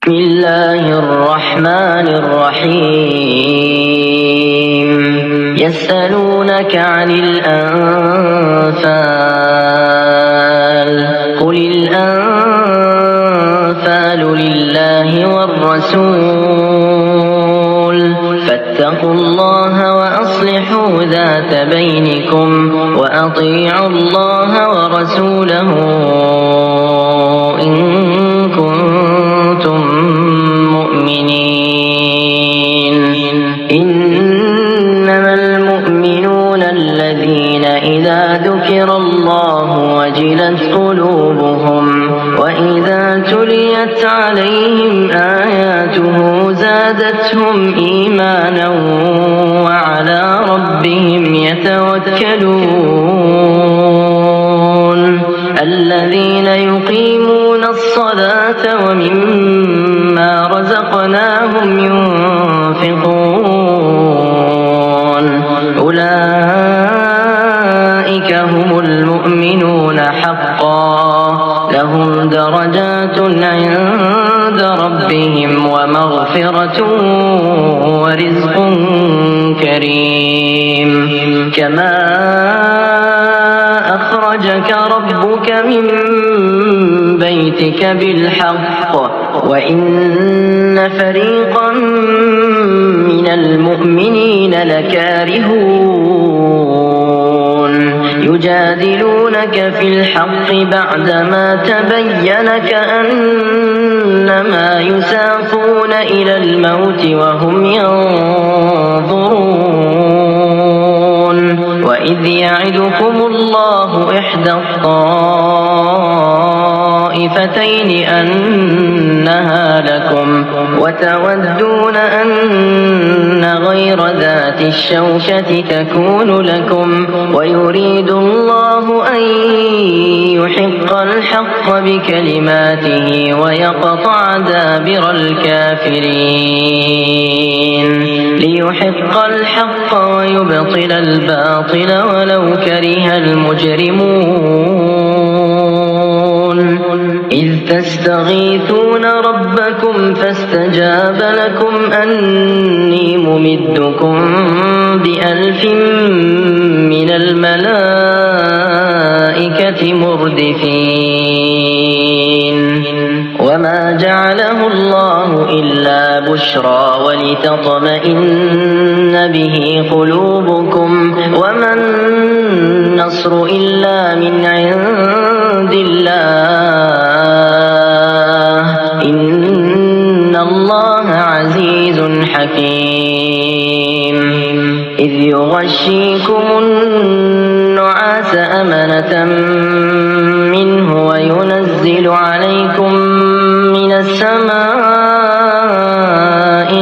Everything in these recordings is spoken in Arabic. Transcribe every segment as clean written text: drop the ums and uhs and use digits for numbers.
بسم الله الرحمن الرحيم يسألونك عن الأنفال قل الأنفال لله والرسول فاتقوا الله وأصلحوا ذات بينكم وأطيعوا الله ورسوله إن كنتم مؤمنين إنما المؤمنون الذين إذا ذكر الله وجلت قلوبهم وإذا تليت عليهم آياته زادتهم إيمانا وعلى ربهم يتوكلون الذين يقيمون الصلاة ومما رزقناهم ينفقون أولئك هم المؤمنون حقا لهم درجات عند ربهم ومغفرة ورزق كريم كما أخرجك ربك من بيتك بالحق وإن فريقا من المؤمنين لكارهون يجادلونك في الحق بعدما تبين كأنما يساقون إلى الموت وهم ينظرون وإذ يعدكم الله إحدى الطائفتين أنها لكم وتودون أن غير ذات الشوكة تكون لكم ويريد الله أن يحق الحق بكلماته ويقطع دابر الكافرين ليحق الحق ويبطل الباطل ولو كره المجرمون إذ تستغيثون ربكم فاستجاب لكم أني ممدكم ب1000 من الملائكة مردفين وما جعله الله إلا بشرى ولتطمئن به قلوبكم وما النصر إلا من عند الله إن الله عزيز حكيم إذ يغشيكم النعاس أمنة منه وينزل عليكم من السماء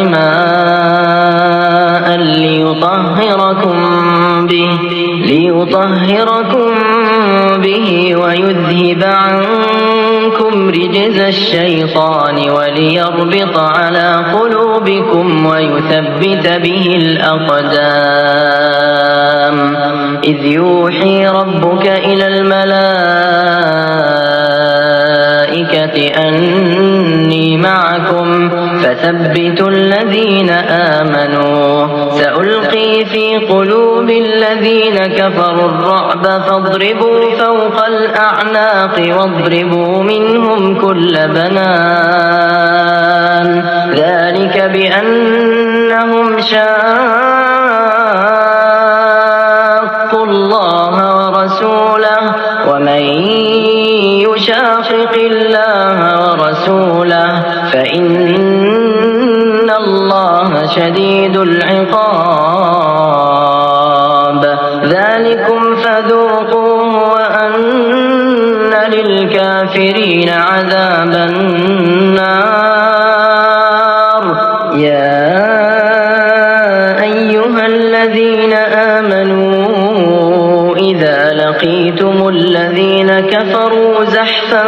ماء ليطهركم به ويذهب عنكم رجز الشيطان وليربط على قلوبكم ويثبت به الأقدام إذ يوحي ربك إلى الملائكة أني معكم فثبتوا الذين آمنوا سألقي في قلوب الذين كفروا الرعب فاضربوا فوق الأعناق واضربوا منهم كل بنان ذلك بأنهم شاقوا الله ورسوله ومن يشاقق الله ورسوله فإن الله شديد العقاب ذلكم فذوقوه وأن للكافرين عذاب النار يا أيها الذين آمنوا إذا لقيتم الذين كفروا زحفا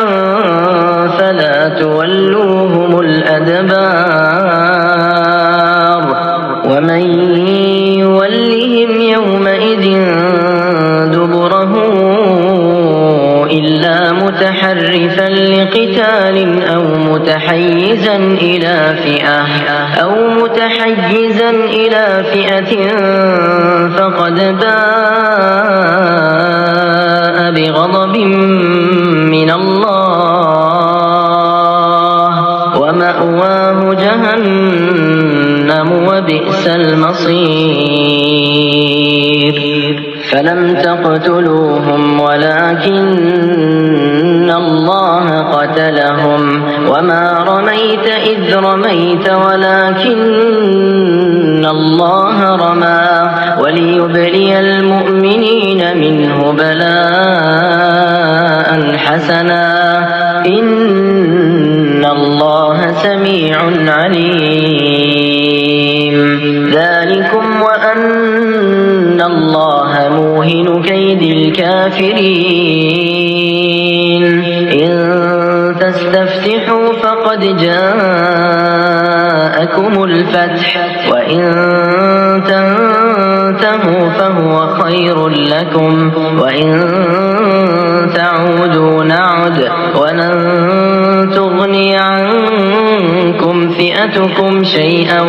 فلا تولوهم الأدبار ومن يولهم يومئذ دبره إلا متحرفا لقتال أو متحيزا متحيزا إلى فئة فقد باء بغضب من الله ومأواه جهنم وبئس المصير فلم تقتلوهم ولكن الله قتلهم وما رميت إذ رميت ولكن الله رمى وليبلي المؤمنين منه بلاء حسنا إن الله سميع عليم ذلكم وأن الله موهن كيد الكافرين إن تستفتحوا فقد جاءكم الفتح وإن تنتهوا فهو خير لكم وإن تعودوا نعد ولن تغني عنكم فئتكم شيئا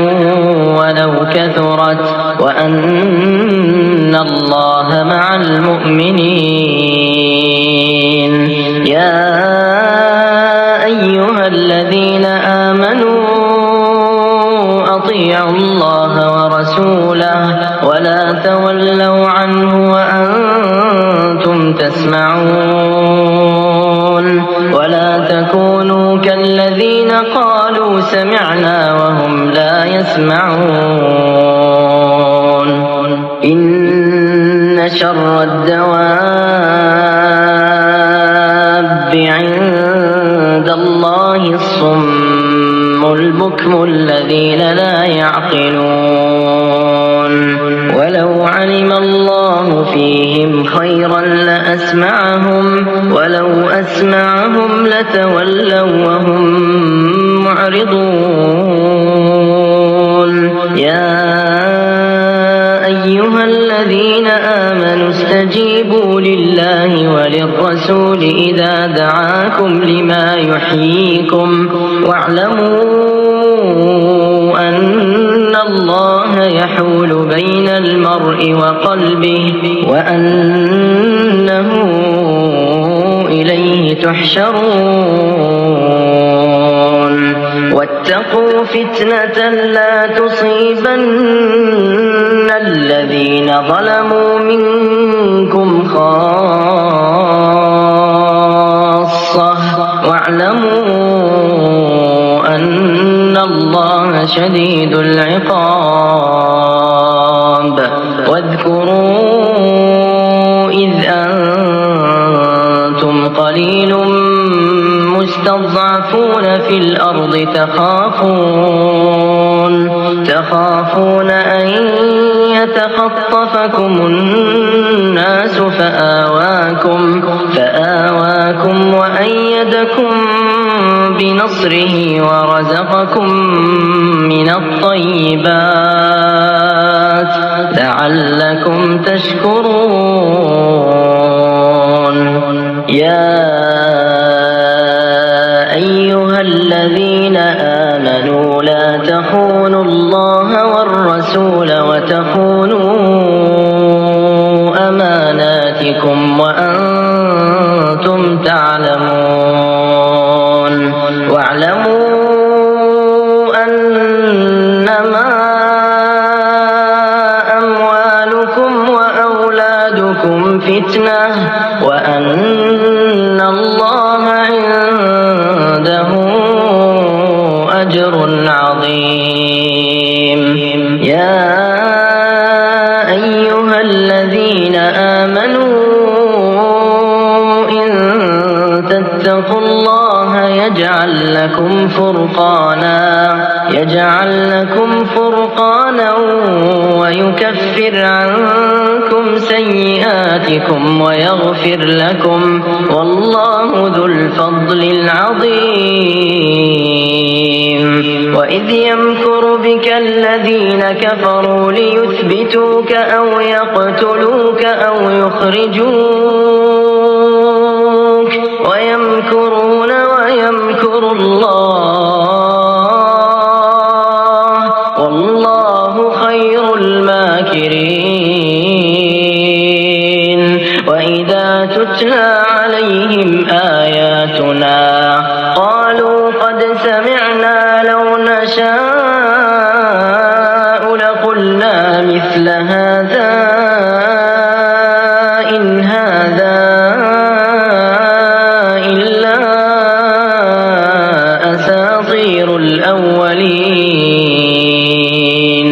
ولو كثرت وأن الله مع المؤمنين يا أيها الذين آمنوا أطيعوا الله ورسوله ولا تولوا عنه وأنتم تسمعون ولا تكونوا كالذين قالوا سمعنا وهم لا يسمعون إن شر الدواب عند الله الصم البكم الذين لا يعقلون ولو علم الله فيهم خيرا لأسمعهم ولو أسمعهم لتولوا وهم معرضون يا أيها الذين آمنوا استجيبوا لله وللرسول إذا دعاكم لما يحييكم واعلموا أن الله يحول بين المرء وقلبه وأنه إليه تحشرون واتقوا فتنة لا تصيبن الذين ظلموا منكم خاصة واعلموا أن الله شديد العقاب واذكروا إذ أنتم قليل مستضعفون في الأرض تخافون أن يتخطفكم الناس فآواكم وأيدكم بنصره ورزقكم من الطيبات لعلكم تشكرون يا أيها الذين آمنوا لا تخونوا الله والرسول وتخونوا أماناتكم وأنتم تعلمون واعلموا أنما أموالكم وأولادكم فتنة وأن الله عنده أجر عظيم يا أيها الذين آمنوا إن تتقوا الله يجعل لكم فرقانا ويكفر عنكم سيئاتكم ويغفر لكم والله ذو الفضل العظيم وإذ يمكر بك الذين كفروا ليثبتوك أو يقتلوك أو يخرجوك ويمكرون ويمكر الله الأولين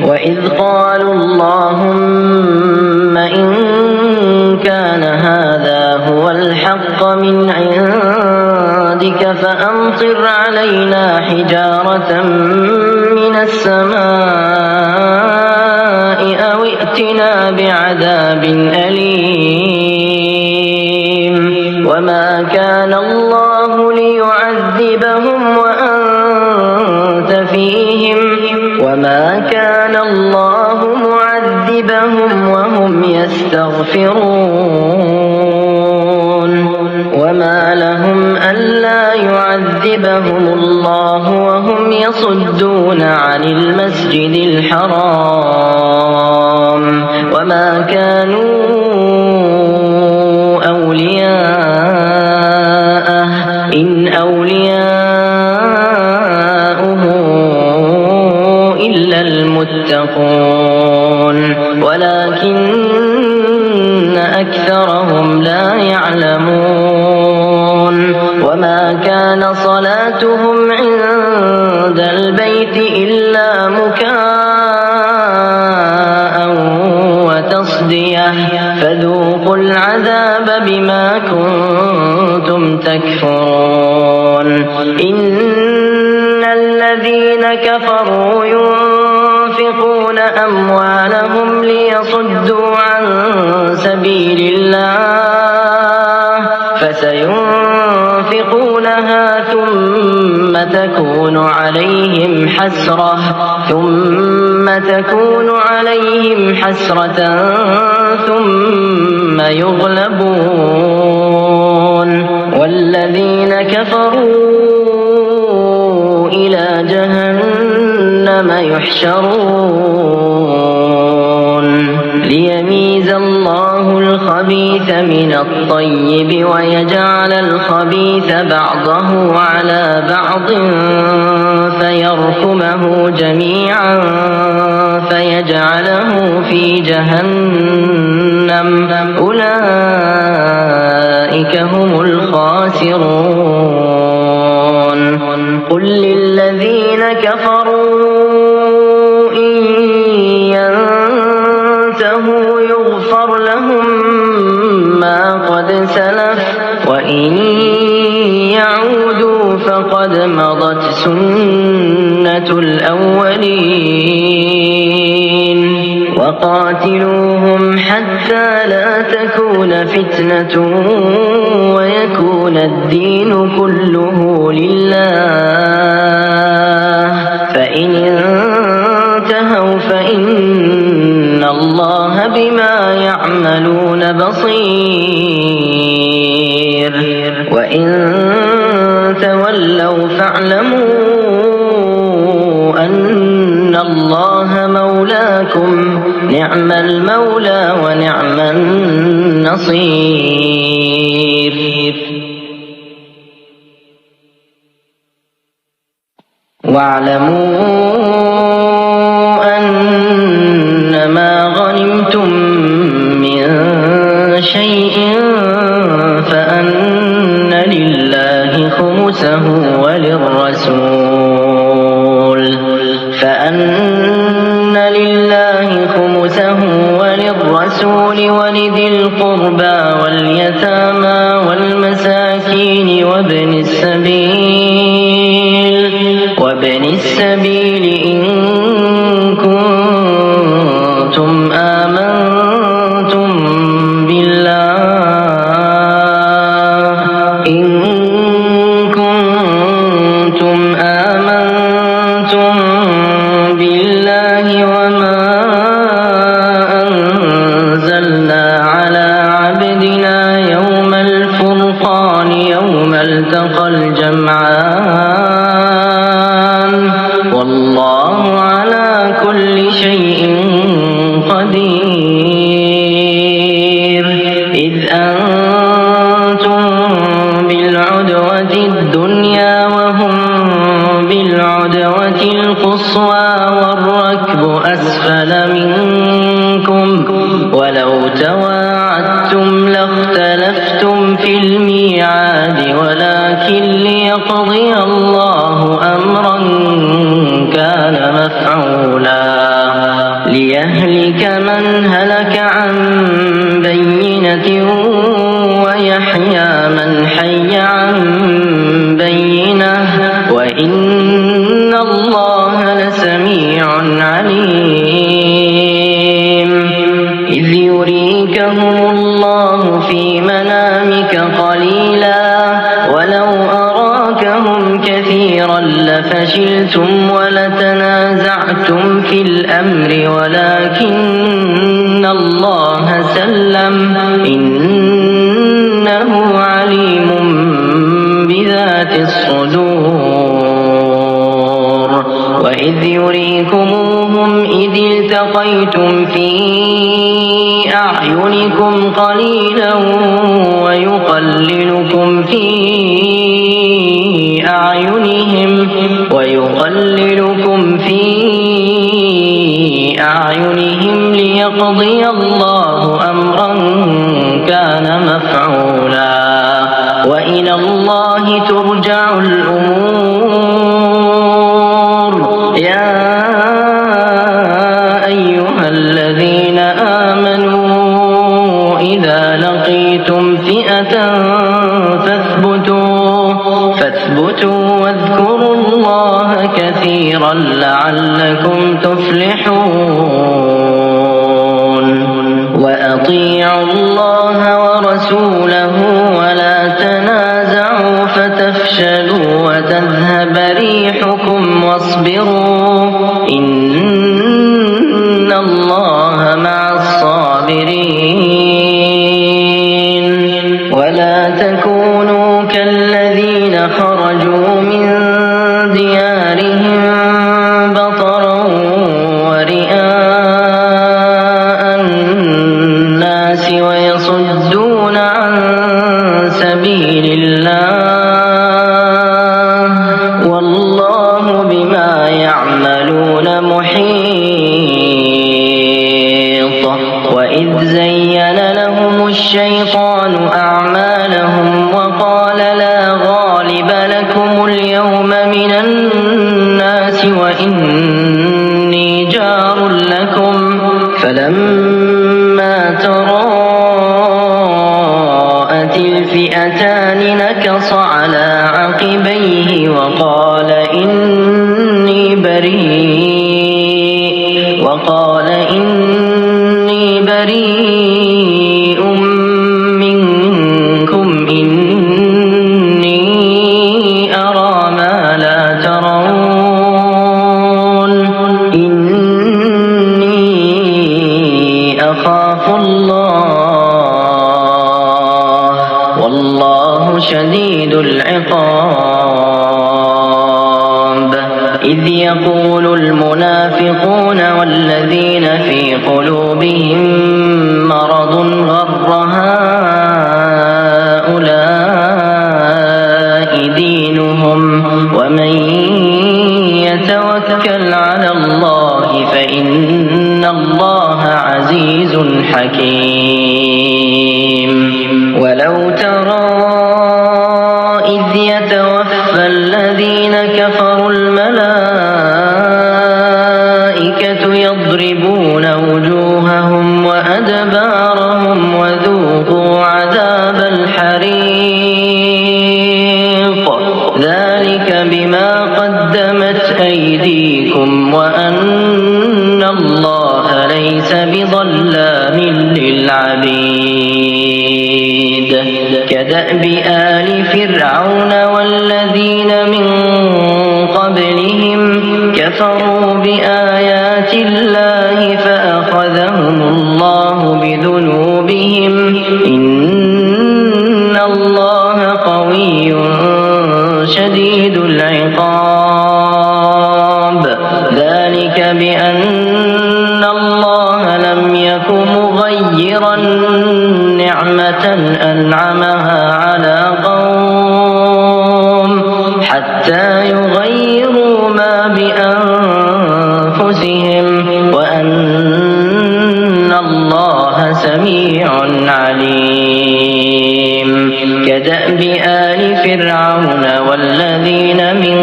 وإذ قالوا اللهم إن كان هذا هو الحق من عندك فأمطر علينا حجارة من السماء أو ائتنا بعذاب أليم وما كان الله ليعذبهم وأنت فيهم وما كان الله معذبهم وهم يستغفرون وما لهم ألا يعذبهم الله وهم يصدون عن المسجد الحرام وما كانوا أولياءه إن أولياؤه إلا المتقون ولكن أكثرهم لا يعلمون وما كان صلاتهم عند البيت إلا مكاء وتصدية فذوقوا العذاب بما كنتم تكفرون إن الذين كفروا ينفقون أموالهم ليصدوا عن سبيل الله فسينفقونها ثم تكون عليهم حسرة ثم يغلبون والذين كفروا إلى جهنم يحشرون ليميز الله الخبيث من الطيب ويجعل الخبيث بعضه على بعض فيركمه جميعا فيجعله في جهنم أولئك هم الخاسرون قل للذين كفروا إن ينتهوا يغفر لهم ما قد سلف وإن يعودوا فقد مضت سنة الأولين وقاتلوهم حتى لا تكون فتنة ويكون الدين كله لله فإن انتهوا فإن الله بما يعملون بصير وإن تولوا فاعلموا أن الله مولاكم نعم المولى ونعم النصير واعلموا أنما غنمتم من شيء فأن لله خمسه وللرسول ولذي القربى واليتامى والمساكين وابن السبيل إن كنتم آمنتم بالله وما أنزلنا على عبدنا يوم الفرقان يوم التقى الجمعان والله على كل شيء قدير إذ أنتم بالعدوة الدنيا وهم بالعدوة القصوى والركب أسفل منكم ولو تواعدتم لاختلفتم في الميعاد ولكن ليقضي الله أمرا لَضَلَلْتُمْ وَلَتَنَازَعْتُمْ فِي الْأَمْرِ وَلَكِنَّ اللَّهَ سَلَّمَ إِنَّهُ عَلِيمٌ بِذَاتِ الصُّدُورِ وَإِذْ يُرِيكُمُوهُمْ إِذِ الْتَقَيْتُمْ فِي أَعْيُنِكُمْ قَلِيلًا وَيُقَلِّلُكُمْ فِي أَعْيُنِهِمْ لِيَقْضِيَ اللَّهُ أَمْرًا كَانَ مَفْعُولًا وَإِلَى اللَّهِ تُرْجَعُ الْأُمُورُ يَا أَيُّهَا الَّذِينَ آمَنُوا إِذَا لَقِيتُمْ فِئَةً فاثبتوا واذكروا اللَّهَ كثيرا لعلكم تفلحون وأطيعوا الله ورسوله ولا تنازعوا فتفشلوا وتذهب ريحكم واصبروا إن الله مع الصابرين ولا تكونوا كالذين خرجوا من ديارهم بطرا ورئاء الناس ويصدون عن سبيل الله والله بما يعملون محيط وإذ زين لهم الشيطان أعمالهم وقال لا غالب لكم اليوم من الناس وإني جار لكم فلما تراءت الفئتان نكص على عقبيه وقال إني بريء منكم إني أرى ما لا ترون إني أخاف الله والله شديد العقاب إذ يقول المنافقون والذين في قلوبهم مرض غر هؤلاء دينهم ومن يتوكل على الله فإن الله عزيز حكيم ولو ترى إذ يتوفى الذين كفروا الملائكة يضربون وجوههم وأدبارهم وذوقوا عذاب الحريق ذلك بما قدمت أيديكم وأن الله ليس بظلام للعبيد كدأب آل فرعون والذين من قبلهم كفروا بآيات الله فأخذهم الله بذنوبهم إن الله قوي شديد العقاب ذلك بأن الله لم يك مغيرا نعمة أنعمها على قوم حتى يغيروا ما بأنفسهم وأن الله سميع عليم كدأب آل فرعون والذين من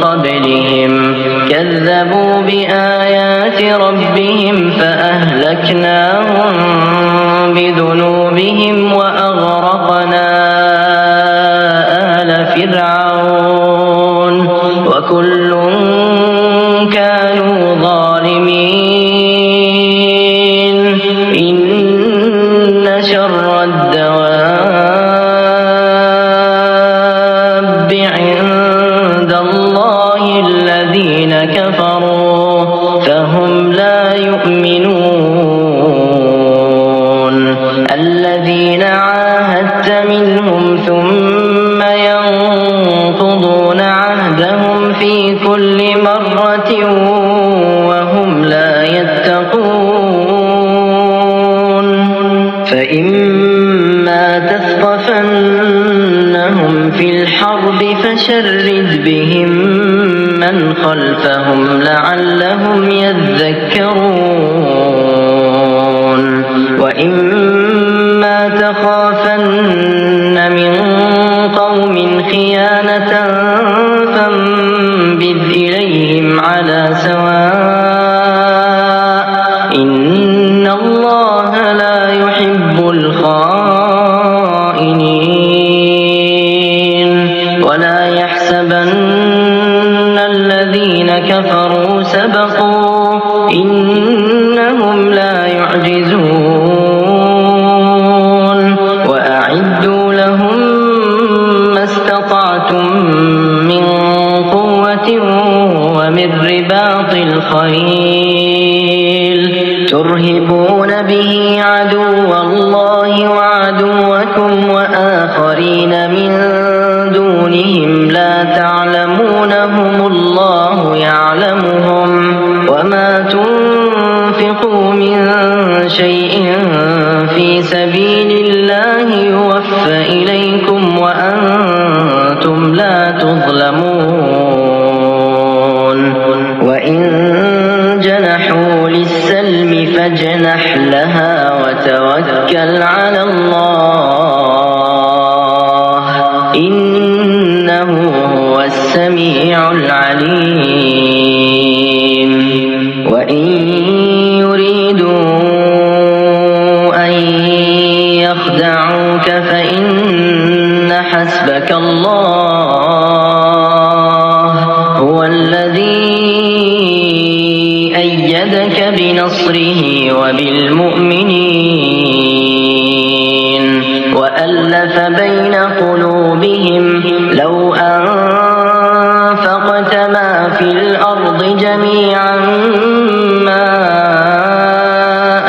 قبلهم كذبوا بآيات ربهم فأهلكناهم بذنوبهم وأغرقنا آل فرعون وكل كانوا ظالمين إن شر الدواب عند الله الذين كفروا فهم لا يؤمنون الذين عاهدت منهم ثم ينقضون عهدهم في كل مرة وهم لا يتقون فإما تثقفنهم في الحرب فشرد بهم من خلفهم لعلهم يذكرون وإما تخافن من قوم خيانة فانبذ إليهم على سواء إن الله لا يحب الخائنين ولا يحسبن الذين كفروا سبقوا إنهم لا يعجزون وأعدوا لهم ما استطعتم من قوة ومن رباط الخيل ترهبون به عدو الله وعدوكم وآخرين من دونهم لا تعلمونهم الله يعلمهم وما تنفقوا من شيء في سبيل الله يوفى إليكم وأنتم لا تظلمون وإن جنحوا للسلم فاجنح لها وتوكل على الله إنه هو السميع العليم وإن يريدوا أن يخدعوك فإن حسبك الله هو الذي أيدك بنصره وبالمؤمنين وألف بين قلوبهم لو أنفقت ما في الأرض جميعا ما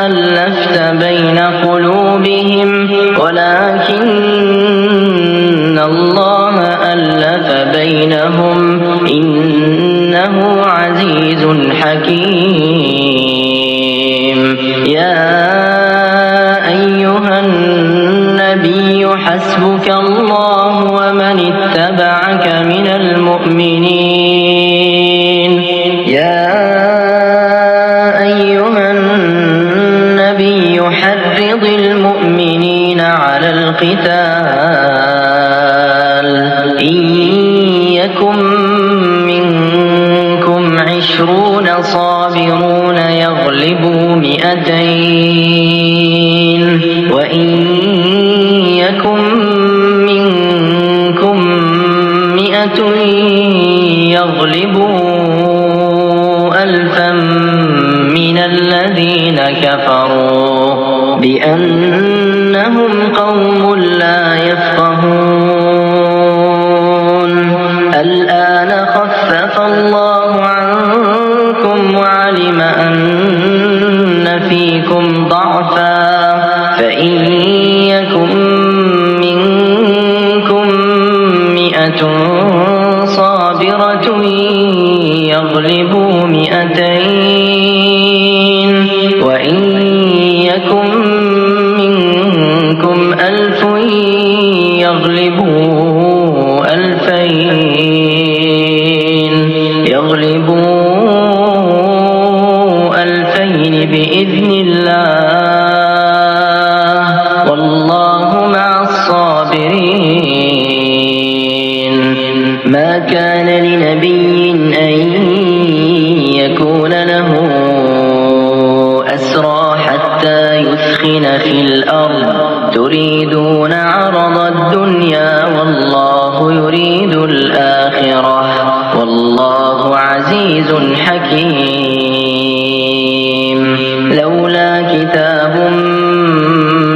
ألفت بين قلوبهم ولكن الله ألف بينهم إنه عزيز حكيم يا أيها النبي حسبك الله ومن اتبعك من المؤمنين يا أيها النبي حرض المؤمنين على القتال إن يكن منكم 20 صابرون يغلبوا 200 وإن يكن منكم 100 يغلبوا 1000 من الذين كفروا بأنهم قوم لا يفقهون الآن خفف الله عنكم وعلم أن فيكم ضعفا فإن يكن منكم 100 صابرة يغلبوا 200 وإن يكن منكم 1000 يغلبوا 2000 بإذن الله والله مع الصابرين ما كان لنبي أن يكون له أسرى حتى يثخن في الأرض تريدون عرض الدنيا والله يريد الآخرة والله عزيز حكيم لولا كتاب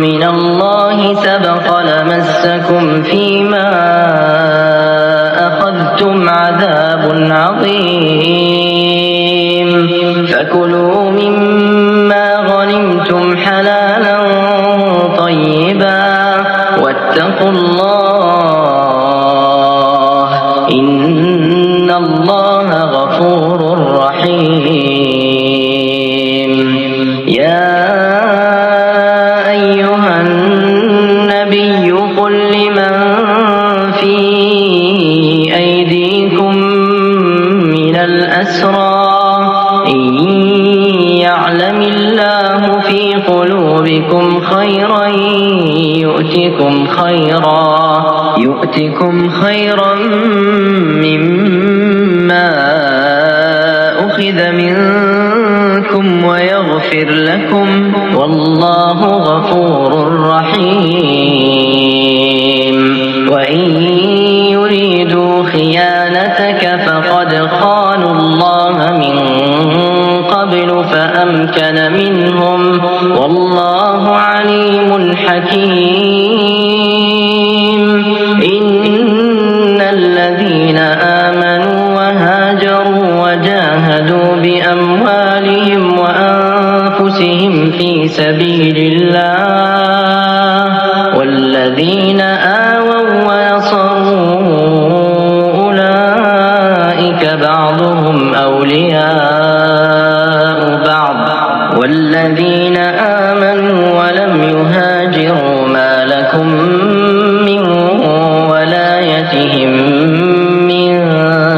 من الله سبق لمسكم فيما أخذتم عذاب عظيم فكلوا مما غنمتم حلالا طيبا واتقوا الله إن الله غفور رحيم. يا أيها النبي قل لمن في أيديكم من الأسرى إن يعلم الله في قلوبكم خيرا يؤتكم خيرا مما أخذ منكم ويغفر لكم والله غفور رحيم. وإن يريدوا خيانتك فقد خانوا الله من قبل فأمكن منهم والله عليم حكيم. إن الذين آمنوا وهاجروا وجاهدوا بأموالهم وأنفسهم في سبيل الله والذين آووا ونصروا أولئك بعضهم أولياء بعض والذين آمنوا ولم يهاجروا ما لكم من ولايتهم من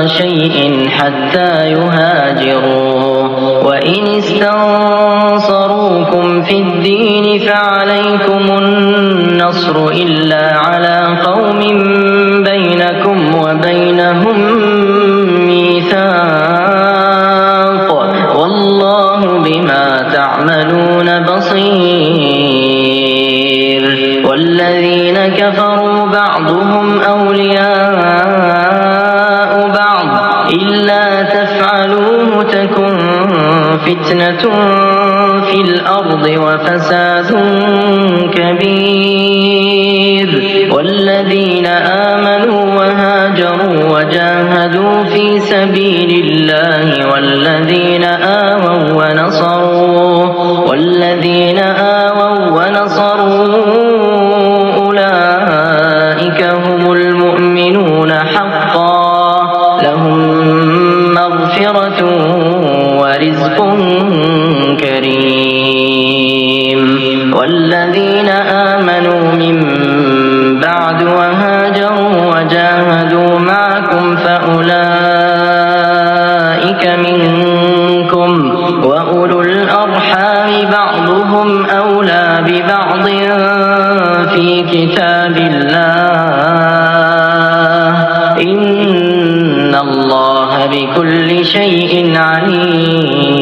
شيء حتى يهاجروا وإن استنصروكم في الدين فعليكم النصر إلا على قوم بينكم وبينهم ميثاق والله بما تعملون بصير. والذين كفروا بعضهم أولياء بعض إلا تفعلوه تكن فتنة في الأرض وفساد كبير. والذين آمنوا وهاجروا وجاهدوا في سبيل الله والذين آووا ونصروا أولئك هم المؤمنون حقا لهم مغفرة ورزق كريم. والذين آمنوا من بعد وهاجروا وجاهدوا معكم فأولئك منكم وأولو الأرحام بعضهم أولى ببعض في كتاب الله إن الله بكل شيء عليم.